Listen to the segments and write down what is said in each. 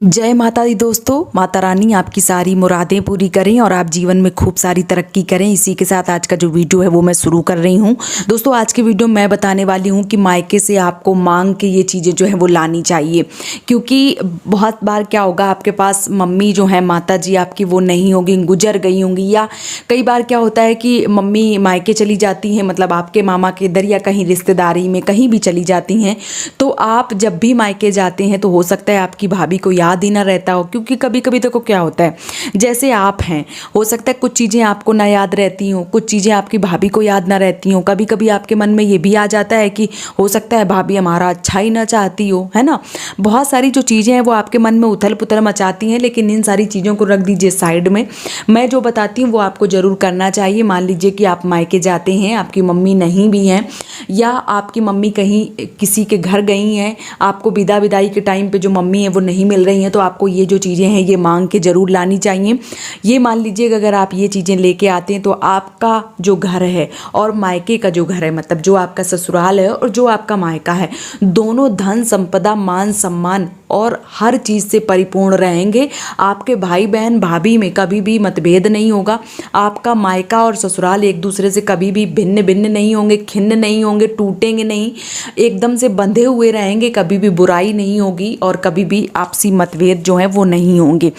जय माता दी दोस्तों। माता रानी आपकी सारी मुरादें पूरी करें और आप जीवन में खूब सारी तरक्की करें। इसी के साथ आज का जो वीडियो है वो मैं शुरू कर रही हूँ। दोस्तों आज के वीडियो में मैं बताने वाली हूँ कि मायके से आपको मांग के ये चीज़ें जो है वो लानी चाहिए, क्योंकि बहुत बार क्या होगा, आपके पास मम्मी जो है माता जी आपकी वो नहीं होगी, गुजर गई होंगी, या कई बार क्या होता है कि मम्मी मायके चली जाती हैं, मतलब आपके मामा के इधर या कहीं रिश्तेदारी में कहीं भी चली जाती हैं। तो आप जब भी मायके जाते हैं तो हो सकता है आपकी भाभी को याद ही ना रहता हो, क्योंकि कभी कभी देखो क्या होता है, जैसे आप हैं, हो सकता है कुछ चीज़ें आपको ना याद रहती हों, कुछ चीज़ें आपकी भाभी को याद ना रहती हों। कभी कभी आपके मन में ये भी आ जाता है कि हो सकता है भाभी हमारा अच्छा ही ना चाहती हो, है ना। बहुत सारी जो चीज़ें हैं वो आपके मन में उथल पुथल मचाती हैं, लेकिन इन सारी चीज़ों को रख दीजिए साइड में। मैं जो बताती हूँ वो आपको ज़रूर करना चाहिए। मान लीजिए कि आप मायके जाते हैं, आपकी मम्मी नहीं भी हैं, या आपकी मम्मी कहीं किसी के घर गई हैं, आपको विदाई के टाइम पे जो मम्मी है वो नहीं मिल रही हैं, तो आपको ये जो चीज़ें हैं ये मांग के ज़रूर लानी चाहिए। ये मान लीजिए कि अगर आप ये चीज़ें लेके आते हैं तो आपका जो घर है और मायके का जो घर है, मतलब जो आपका ससुराल है और जो आपका मायका है, दोनों धन संपदा मान सम्मान और हर चीज़ से परिपूर्ण रहेंगे। आपके भाई बहन भाभी में कभी भी मतभेद नहीं होगा। आपका मायका और ससुराल एक दूसरे से कभी भी भिन्न भिन्न नहीं होंगे, खिन्न नहीं होंगे, टूटेंगे नहीं, एकदम से बंधे हुए रहेंगे। कभी भी बुराई नहीं होगी और कभी भी आपसी मतभेद जो है वो नहीं होंगे।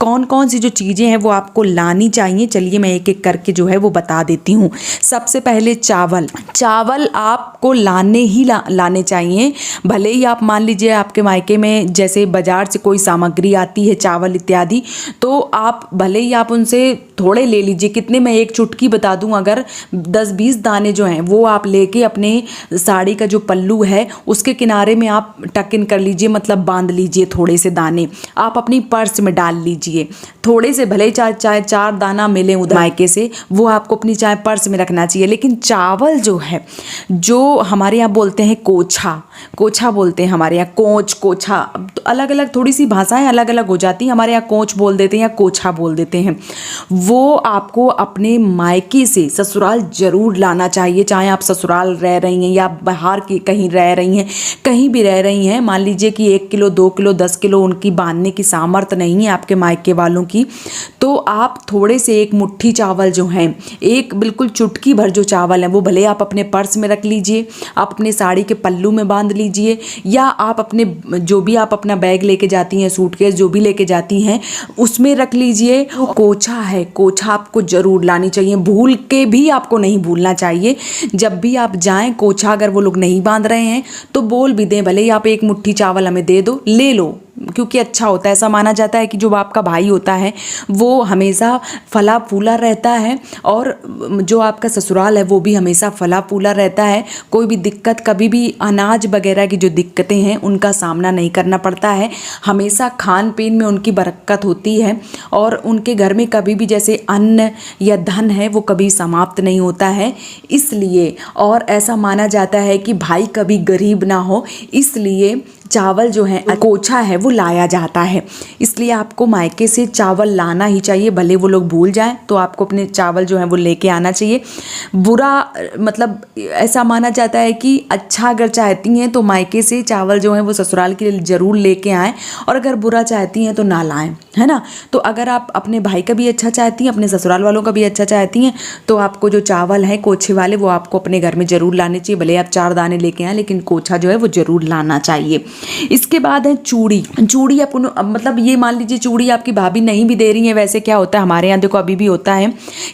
कौन कौन सी जो चीज़ें हैं वो आपको लानी चाहिए, चलिए मैं एक एक करके जो है वो बता देती हूँ। सबसे पहले चावल आपको लाने चाहिए। भले ही आप मान लीजिए आपके मायके में जैसे बाजार से कोई सामग्री आती है, चावल इत्यादि, तो आप भले ही आप उनसे थोड़े ले लीजिए। कितने, मैं एक चुटकी बता दूं, अगर 10-20 दाने जो हैं वो आप लेके अपने साड़ी का जो पल्लू है उसके किनारे में आप टक इन कर लीजिए, मतलब बांध लीजिए। थोड़े से दाने आप अपनी पर्स में डाल लीजिए। थोड़े से भले ही चाहे 4 दाना मिले उधर मायके से, वो आपको अपनी चाहे पर्स में रखना चाहिए। लेकिन चावल जो है, जो हमारे यहाँ बोलते हैं कोछा बोलते हैं, हमारे यहाँ कोछा, तो अलग अलग थोड़ी सी भाषाएं अलग अलग हो जाती हैं। हमारे यहाँ कोच बोल देते हैं या कोछा बोल देते हैं। वो आपको अपने मायके से ससुराल जरूर लाना चाहिए, चाहे आप ससुराल रह रही हैं या बाहर की कहीं रह रही हैं, कहीं भी रह रही हैं। मान लीजिए कि 1 किलो 2 किलो 10 किलो उनकी बांधने की सामर्थ्य नहीं है आपके मायके वालों की, तो आप थोड़े से एक मुट्ठी चावल जो हैं, एक बिल्कुल चुटकी भर जो चावल हैं, वो भले आप अपने पर्स में रख लीजिए, आप अपने साड़ी के पल्लू में बांध लीजिए, या आप अपने जो भी आप अपना बैग लेके जाती हैं, सूटकेस जो भी लेके जाती हैं, उसमें रख लीजिए। कोछा आपको जरूर लानी चाहिए, भूल के भी आपको नहीं भूलना चाहिए। जब भी आप जाएं, कोछा अगर वो लोग नहीं बांध रहे हैं तो बोल भी दें, भले ही आप एक मुट्ठी चावल हमें दे दो, ले लो, क्योंकि अच्छा होता है। ऐसा माना जाता है कि जो आपका भाई होता है वो हमेशा फला फूला रहता है, और जो आपका ससुराल है वो भी हमेशा फला फूला रहता है। कोई भी दिक्कत, कभी भी अनाज वगैरह की जो दिक्कतें हैं उनका सामना नहीं करना पड़ता है। हमेशा खान पीन में उनकी बरकत होती है, और उनके घर में कभी भी जैसे अन्न या धन है वो कभी समाप्त नहीं होता है। इसलिए, और ऐसा माना जाता है कि भाई कभी गरीब ना हो, इसलिए चावल जो है, कोछा है, वो लाया जाता है। इसलिए आपको मायके से चावल लाना ही चाहिए, भले वो लोग भूल जाएं तो आपको अपने चावल जो है वो लेके आना चाहिए। बुरा, मतलब ऐसा माना जाता है कि अच्छा अगर चाहती हैं तो मायके से चावल जो है वो ससुराल के लिए ज़रूर लेके आएँ, और अगर बुरा चाहती हैं तो ना लाएं, है ना। तो अगर आप अपने भाई का भी अच्छा चाहती हैं, अपने ससुराल वालों का भी अच्छा चाहती हैं, तो आपको जो चावल है कोछे वाले वो आपको अपने घर में ज़रूर लाने चाहिए। भले आप 4 दाने लेके आएँ, लेकिन कोछा जो है वो ज़रूर लाना चाहिए। इसके बाद है चूड़ी आपको, मतलब ये मान लीजिए चूड़ी आपकी भाभी नहीं भी दे रही है। वैसे क्या होता है हमारे यहाँ, देखो अभी भी होता है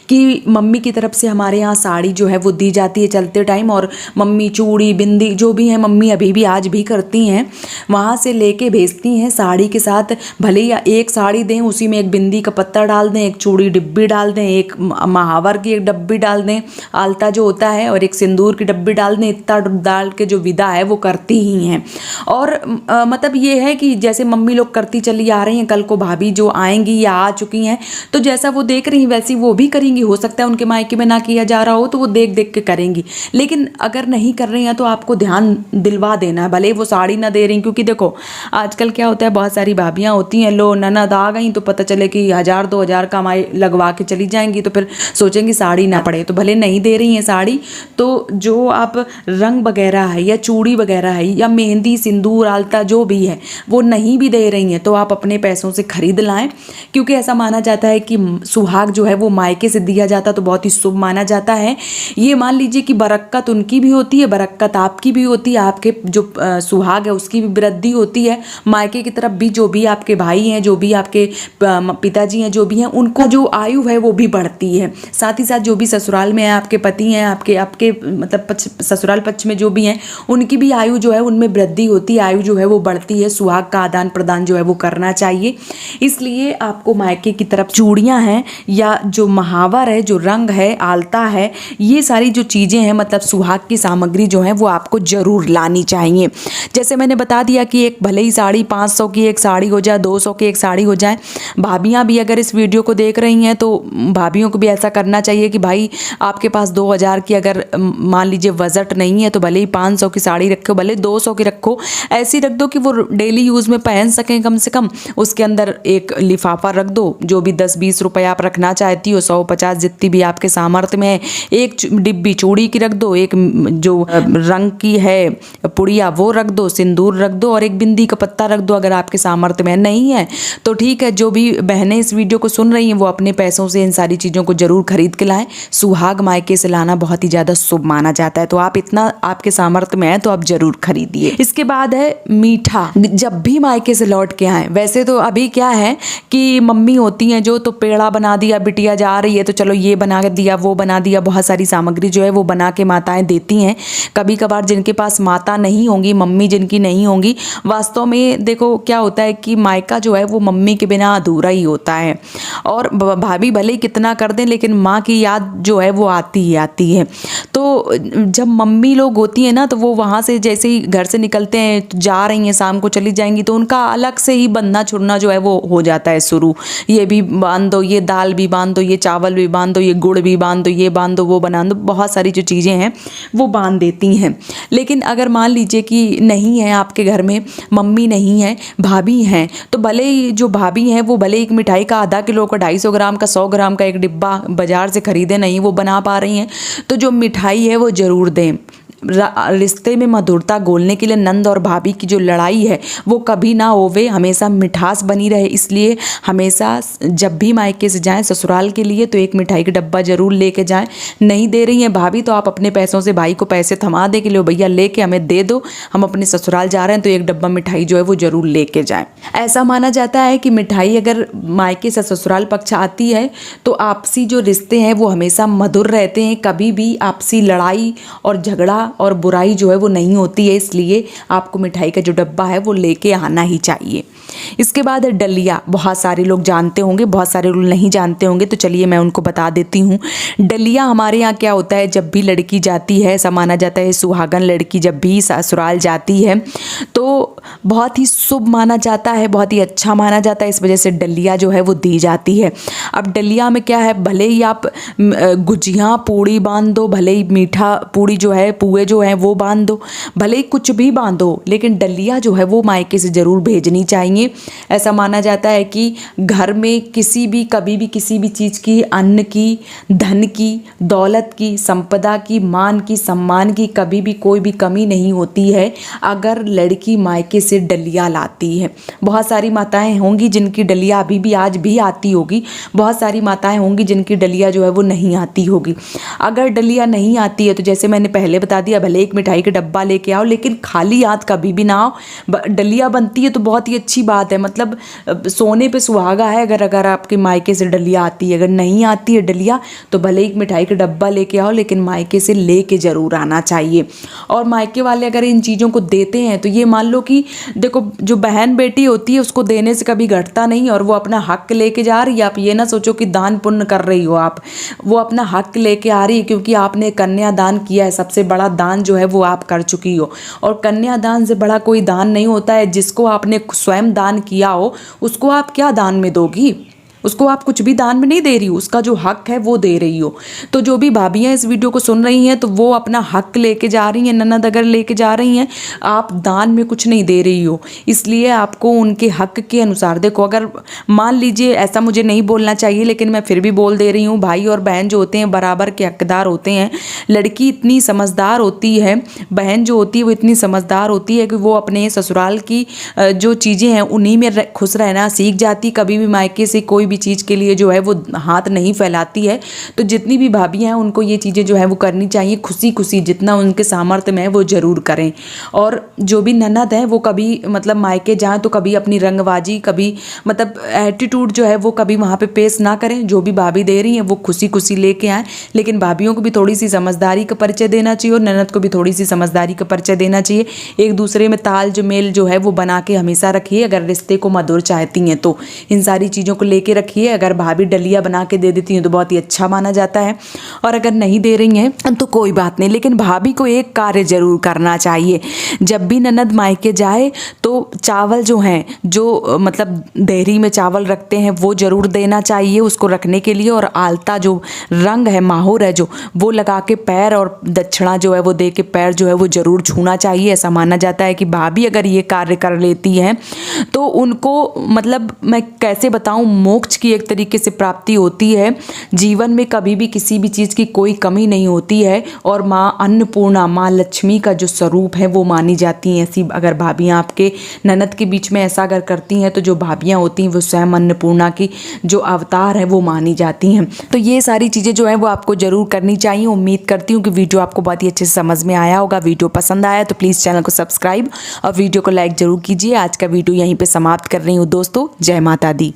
कि मम्मी की तरफ से हमारे यहाँ साड़ी जो है वो दी जाती है चलते टाइम, और मम्मी चूड़ी बिंदी जो भी है मम्मी अभी भी आज भी करती हैं, वहाँ से लेके भेजती हैं साड़ी के साथ। भले ही एक साड़ी दें, उसी में एक बिंदी का पत्ता डाल दें, एक चूड़ी डिब्बी डाल दें, एक महावर की एक डब्बी डाल दें, आलता जो होता है, और एक सिंदूर की डब्बी डाल दें। इतना डाल के जो विदा है वो करती ही हैं। और मतलब ये है कि जैसे मम्मी लोग करती चली आ रही हैं, कल को भाभी जो आएंगी या आ चुकी हैं तो जैसा वो देख रही हैं वैसी वो भी करेंगी। हो सकता है उनके मायके में ना किया जा रहा हो तो वो देख देख के करेंगी, लेकिन अगर नहीं कर रही हैं तो आपको ध्यान दिलवा देना है, भले वो साड़ी ना दे रही। क्योंकि देखो आजकल क्या होता है, बहुत सारी भाभियाँ होती हैं, लो ननद आ गई तो पता चले कि 1000-2000 कमाई लगवा के चली जाएंगी, तो फिर सोचेंगी साड़ी ना पड़े। तो भले नहीं दे रही हैं साड़ी, तो जो आप रंग वगैरह है या चूड़ी वगैरह है या मेहंदी सिंदूर आलता जो भी है वो नहीं भी दे रही हैं तो आप अपने पैसों से खरीद लाएं, क्योंकि ऐसा माना जाता है कि सुहाग जो है वो मायके से दिया जाता तो बहुत ही शुभ माना जाता है। ये मान लीजिए कि बरकत उनकी भी होती है, बरकत आपकी भी होती है, आपके जो सुहाग है उसकी भी वृद्धि होती है, मायके की तरफ भी जो भी आपके भाई हैं, जो भी आपके पिताजी हैं, जो भी हैं, उनको जो आयु है वो भी बढ़ती है। साथ ही साथ जो भी ससुराल में है, आपके पति हैं, आपके मतलब ससुराल पक्ष में जो भी हैं, उनकी भी आयु जो है उनमें वृद्धि होती है, आयु जो है वो बढ़ती है। सुहाग का आदान प्रदान जो है वो करना चाहिए। इसलिए आपको मायके की तरफ चूड़ियाँ हैं या जो महावर है, जो रंग है, आलता है, ये सारी जो चीज़ें हैं मतलब सुहाग की सामग्री जो है वो आपको ज़रूर लानी चाहिए। जैसे मैंने बता दिया कि एक भले ही साड़ी 500 की एक साड़ी हो जाए, 200 की एक साड़ी हो जाए, भाभियाँ भी अगर इस वीडियो को देख रही हैं तो भाभियों को भी ऐसा करना चाहिए कि भाई आपके पास 2000 की अगर मान लीजिए बजट नहीं है तो भले ही 500 की साड़ी रखो, भले 200 की रखो, ऐसी रख दो कि वो डेली यूज़ में पहन सकें कम से कम। उसके अंदर एक लिफाफा रख दो, जो भी 10-20 रुपए आप रखना चाहती हो, 100-50 जितनी भी आपके सामर्थ्य में है, एक डिब्बी चूड़ी की रख दो, एक जो रंग की है पुड़िया वो रख दो, सिंदूर रख दो और एक बिंदी का पत्ता रख दो अगर आपके सामर्थ्य में नहीं है तो ठीक है। जो भी बहनें इस वीडियो को सुन रही हैं वो अपने पैसों से इन सारी चीज़ों को जरूर खरीद के लाएं। सुहाग मायके से लाना बहुत ही ज़्यादा शुभ माना जाता है, तो आप इतना आपके सामर्थ्य में है तो आप जरूर खरीदिए। इसके बाद है मीठा। जब भी मायके से लौट के आए, वैसे तो अभी क्या है कि मम्मी होती हैं जो तो पेड़ा बना दिया, बिटिया जा रही है तो चलो ये बना दिया, वो बना दिया, बहुत सारी सामग्री जो है वो बना के माताएं देती हैं। कभी कभार जिनके पास माता नहीं होंगी, मम्मी जिनकी नहीं होंगी, वास्तव में देखो क्या होता है कि मायका जो है वो मम्मी के बिना अधूरा ही होता है। और भाभी भले ही कितना कर दें लेकिन माँ की याद जो है वो आती ही आती है। तो जब मम्मी लोग होती हैं ना तो वो वहाँ से जैसे ही घर से निकलते हैं, जा रही हैं, शाम को चली जाएंगी, तो उनका अलग से ही बंधना छुड़ना जो है वो हो जाता है शुरू। ये भी बांध दो, ये दाल भी बांध दो, ये चावल भी बांध दो, ये गुड़ भी बांध दो, ये बांध दो, वो बना दो, बहुत सारी जो चीज़ें हैं वो बांध देती हैं। लेकिन अगर मान लीजिए कि नहीं है आपके घर में, मम्मी नहीं है, भाभी हैं, तो भले ही जो भाभी हैं वो भले एक मिठाई का आधा किलो का, 250 ग्राम का, 100 ग्राम का एक डिब्बा बाजार से खरीदे नहीं वो बना पा रही हैं, तो जो मिठाई है वो ज़रूर दें। रिश्ते में मधुरता घोलने के लिए नंद और भाभी की जो लड़ाई है वो कभी ना होवे, हमेशा मिठास बनी रहे। इसलिए हमेशा जब भी मायके से जाएं ससुराल के लिए तो एक मिठाई का डब्बा ज़रूर लेके जाएं। नहीं दे रही हैं भाभी तो आप अपने पैसों से भाई को पैसे थमा दे के लो, भैया लेके हमें दे दो, हम अपने ससुराल जा रहे हैं, तो एक डब्बा मिठाई जो है वो ज़रूर लेके जाएँ। ऐसा माना जाता है कि मिठाई अगर मायके से ससुराल पक्ष आती है तो आपसी जो रिश्ते हैं वो हमेशा मधुर रहते हैं, कभी भी आपसी लड़ाई और झगड़ा और बुराई जो है वो नहीं होती है। इसलिए आपको मिठाई का जो डब्बा है वो लेके आना ही चाहिए। इसके बाद है डलिया। बहुत सारे लोग जानते होंगे, बहुत सारे लोग नहीं जानते होंगे, तो चलिए मैं उनको बता देती हूँ। डलिया हमारे यहाँ क्या होता है, जब भी लड़की जाती है, ऐसा माना जाता है सुहागन लड़की जब भी ससुराल जाती है तो बहुत ही शुभ माना जाता है, बहुत ही अच्छा माना जाता है, इस वजह से डलिया जो है वो दी जाती है। अब डलिया में क्या है, भले ही आप गुजिया पूड़ी बांध दो, भले ही मीठा पूड़ी जो है, पुए जो है वो बांध दो, भले ही कुछ भी बांधो, लेकिन डलिया जो है वो मायके से ज़रूर भेजनी चाहिए। ऐसा माना जाता है कि घर में किसी भी कभी भी किसी भी चीज़ की, अन्न की, धन की, दौलत की, संपदा की, मान की, सम्मान की कभी भी कोई भी कमी नहीं होती है अगर लड़की मायके से डलिया लाती है। बहुत सारी माताएं होंगी जिनकी डलिया अभी भी आज भी आती होगी, बहुत सारी माताएं होंगी जिनकी डलिया जो है वो नहीं आती होगी। अगर डलिया नहीं आती है तो जैसे मैंने पहले बता दिया, भले एक मिठाई का डब्बा लेके आओ लेकिन खाली हाथ कभी भी ना आओ। डलिया बनती है तो बहुत ही अच्छी बात है, मतलब सोने पे सुहागा है अगर आपके मायके से डलिया आती है। अगर नहीं आती है डलिया तो भले एक मिठाई का डब्बा लेके आओ लेकिन मायके से लेके ज़रूर आना चाहिए। और मायके वाले अगर इन चीज़ों को देते हैं तो ये मान लो कि देखो जो बहन बेटी होती है उसको देने से कभी घटता नहीं और वो अपना हक लेके जा रही है। आप ये ना सोचो कि दान पुण्य कर रही हो आप, वो अपना हक लेके आ रही है क्योंकि आपने कन्यादान किया है। सबसे बड़ा दान जो है वो आप कर चुकी हो और कन्यादान से बड़ा कोई दान नहीं होता है। जिसको आपने स्वयं दान किया हो उसको आप क्या दान में दोगी। उसको आप कुछ भी दान में नहीं दे रही हो, उसका जो हक है वो दे रही हो। तो जो भी भाभियाँ इस वीडियो को सुन रही हैं तो वो अपना हक लेके जा रही हैं, ननद अगर लेके जा रही हैं, आप दान में कुछ नहीं दे रही हो, इसलिए आपको उनके हक के अनुसार देखो। अगर मान लीजिए, ऐसा मुझे नहीं बोलना चाहिए लेकिन मैं फिर भी बोल दे रही हूँ, भाई और बहन जो होते हैं बराबर के हकदार होते हैं। लड़की इतनी समझदार होती है, बहन जो होती है वो इतनी समझदार होती है कि वो अपने ससुराल की जो चीज़ें हैं उन्हीं में खुश रहना सीख जाती। कभी भी मायके से कोई भी चीज़ के लिए जो है वो हाथ नहीं फैलाती है। तो जितनी भी भाभियाँ हैं उनको ये चीज़ें जो है वो करनी चाहिए, खुशी खुशी जितना उनके सामर्थ्य में है वो ज़रूर करें। और जो भी ननद है वो कभी मतलब मायके जाएँ तो कभी अपनी रंगबाजी, कभी मतलब एटीट्यूड जो है वो कभी वहाँ पे पेश ना करें। जो भी भाभी दे रही हैं वो खुशी खुशी लेके आएँ, लेकिन भाभियों को भी थोड़ी सी समझदारी का परिचय देना चाहिए और ननद को भी थोड़ी सी समझदारी का परिचय देना चाहिए। एक दूसरे में ताल जो मेल जो है वो बना के हमेशा रखिए। अगर रिश्ते को मधुर चाहती हैं तो इन सारी चीज़ों को लेके रखिए। अगर भाभी डलिया बना के दे देती हैं तो बहुत ही अच्छा माना जाता है, और अगर नहीं दे रही हैं तो कोई बात नहीं, लेकिन भाभी को एक कार्य जरूर करना चाहिए। जब भी ननद मायके जाए तो चावल जो हैं, जो मतलब देहरी में चावल रखते हैं वो ज़रूर देना चाहिए उसको रखने के लिए। और आलता जो रंग है, माहौर है जो, वो लगा के पैर और दक्षिणा जो है वो दे के पैर जो है वो ज़रूर छूना चाहिए। ऐसा माना जाता है कि भाभी अगर ये कार्य कर लेती हैं तो उनको मतलब मैं कैसे बताऊं, मोक्ष की एक तरीके से प्राप्ति होती है। जीवन में कभी भी किसी भी चीज़ की कोई कमी नहीं होती है, और माँ अन्नपूर्णा, माँ लक्ष्मी का जो स्वरूप है वो मानी जाती हैं। ऐसी अगर भाभियाँ आपके ननद के बीच में ऐसा अगर करती हैं तो जो भाभियाँ होती हैं वो स्वयं अन्नपूर्णा की जो अवतार है वो मानी जाती हैं। तो ये सारी चीज़ें जो है वो आपको ज़रूर करनी चाहिए। उम्मीद करती हूँ कि वीडियो आपको बहुत ही अच्छे से समझ में आया होगा। वीडियो पसंद आया तो प्लीज़ चैनल को सब्सक्राइब और वीडियो को लाइक ज़रूर कीजिए। आज का वीडियो यहीं पे समाप्त कर रही हूँ दोस्तों। जय माता दी।